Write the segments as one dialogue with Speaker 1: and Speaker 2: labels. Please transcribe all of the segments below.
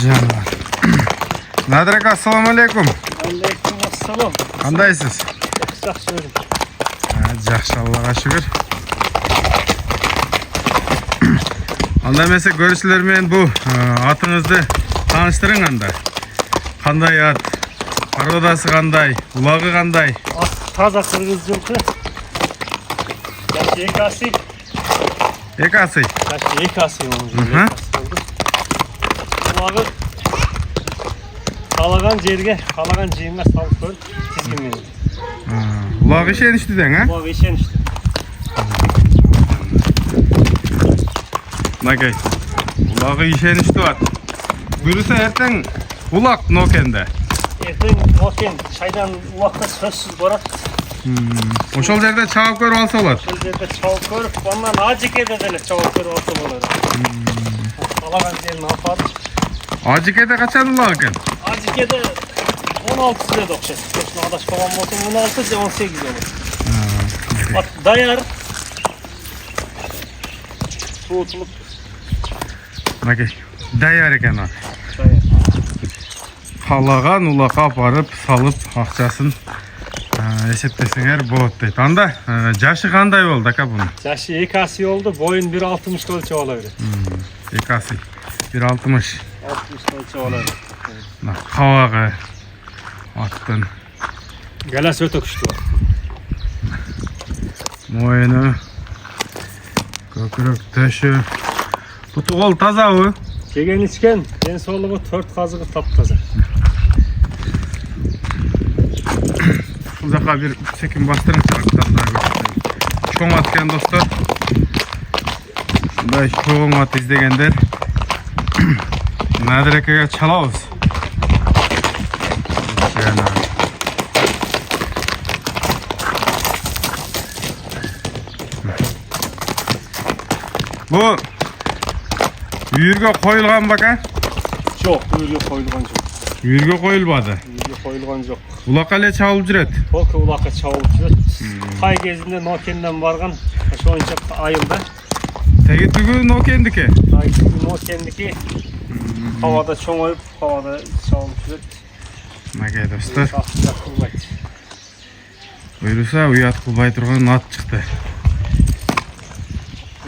Speaker 1: Canlar. Nadir aka, assalamu alaikum.
Speaker 2: Aleyküm assalam.
Speaker 1: Qandaysız?
Speaker 2: Yaxşı öyle.
Speaker 1: Жақсы, Аллаға шүкір. Анда емесе көрушілермен бұл атыңызды таныштырың анда. Қандай ат? Породасы қандай? Улағы қандай?
Speaker 2: At taza kırgız жылқы. Yaşı ekasi.
Speaker 1: Екасы?
Speaker 2: Yaşı ekasi oldu. Ulağı қалаған жерге, қалаған жиынға салып көріп, тізгінмен.
Speaker 1: Улағы шенішті-ден, а?
Speaker 2: Ulağı işenişti.
Speaker 1: Нагай. Улағы шенішті ат. Бүрісі әртен улақ нокенде.
Speaker 2: Ертең Нокен шайдан улаққа сөзсіз барады.
Speaker 1: Ошол жерде чабып көрүп алса болот.
Speaker 2: Ошол жерде чабып көріп, ондан ажекеде деле чабып көріп алса болады. Қалаған жерін апарып.
Speaker 1: Ажикеде качан улак экен?
Speaker 2: Ажекеде 16 сіледі оқшайды. Көшін адашпаған болсын 16 же 18 olur. At dayar. Soğutulup.
Speaker 1: Нагай. Даяр экен ат.
Speaker 2: Dayar.
Speaker 1: Қалаған улаққа апарып, салып, ақшасын есептесеңер болады дейді. Анда жашы қандай болды ака бұның?
Speaker 2: Yaşı ekasi oldu. Boyun 1.60 ölçü olabilir.
Speaker 1: Екасы 1.60.
Speaker 2: 60 ölçü olabilir.
Speaker 1: Қауағы аттың
Speaker 2: Galas öte kuştu var.
Speaker 1: мойыны, көкірек төші. Бұты қол таза ой?
Speaker 2: Kegen içken en soluğu 4 kazığı taptaza.
Speaker 1: Бұл жаққа бір секен бастырың чоң ат екен достар. Бұндай чоң ат іздегендер Nadir akaga çalabыз. Bu үйірге қойылған ба ка?
Speaker 2: Жоқ, үйірге қойылған жоқ.
Speaker 1: Үйірге қойылбады.
Speaker 2: Үйірге қойылған жоқ.
Speaker 1: Улаққа әле чабылып жүреді.
Speaker 2: Толқы улаққа чабылып жүреді. Қай кезінде Нокеннен барған, ошонча айылда.
Speaker 1: Теги түгі Нокендікі?
Speaker 2: Нокендікі havada çoğayıp, havada çabылып жүреді.
Speaker 1: Нагай достар.
Speaker 2: Шақырда қылбайды.
Speaker 1: Бұйырса, ұят қылбай тұрған ат шықты.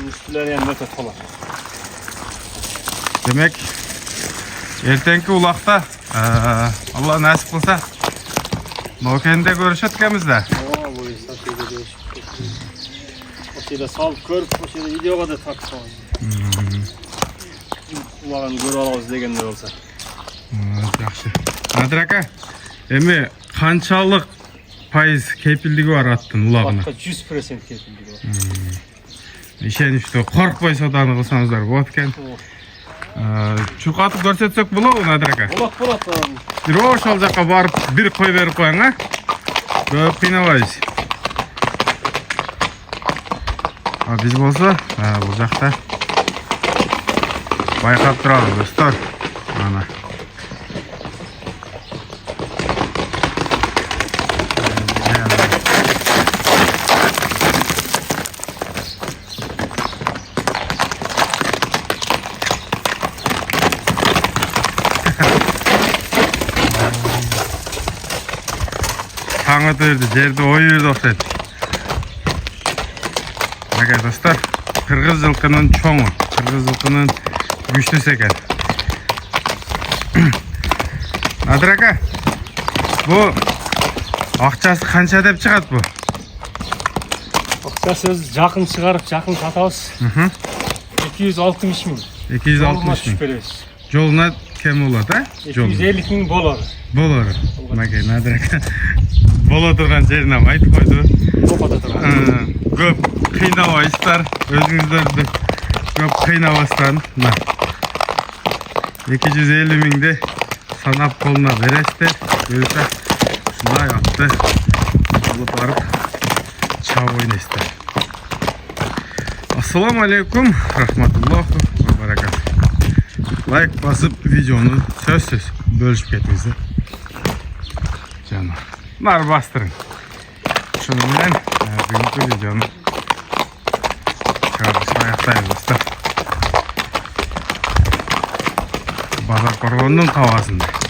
Speaker 2: Üstüler yani öte tolar.
Speaker 1: Демек, ертеңкі улақта, Алла нәсіп қылса, Нокенде көрішет кемізді.
Speaker 2: Bu insan şeyde değişik. O şeyde salıp görüp, o şeyde videoga da taksa. Улағын көріп алабыз дегендер болса.
Speaker 1: Жақсы. Nadir aka, эми қаншалық пайыз кепілдігі бар аттың улағына?
Speaker 2: Атқа 100% кепілдігі бар.
Speaker 1: Ишенішті қорықпай сауданы қылсаңыздар болады екен. Чұрқатып көрсетсек болады, Nadir aka?
Speaker 2: Болады.
Speaker 1: Бір ошол жаққа барып, бір қой беріп қойың, а? Көп қинабайыз. Біз болса, бұл жақта байқап тұрады, достар. Ана. Таңы түрді, жерді ойырды оқсайды. Нагай достар, қырғыз жылқының чоңы, қырғыз жылқының күштісі екен. Nadir aka, бұл ақшасы қанша деп шығады бұл?
Speaker 2: Ақша сөз жақын шығарып, жақын сатабыз. 260 мың.
Speaker 1: 260 мың. Жолына кем болады, а?
Speaker 2: 250 мың болар.
Speaker 1: Болар. Нагай, Nadir aka, бола тұрған жерін айтып қойды. Көп қинабайсыздар, өзіңіздерді көп қинабастан. 250 мыңды санап қолына бересіздер. Көрсе, шындай атты алып барып чабып ойнайсыздар. Ассаламу алейкум, рахматуллаху ва баракату. Лайк басып, видеоны сөзсіз бөлішіп кетіңіздер. Жана. Нар бастырың. Шынымен бүгінгі видеоны аяқтаймыз достар. Базар Қорғонның қауасында.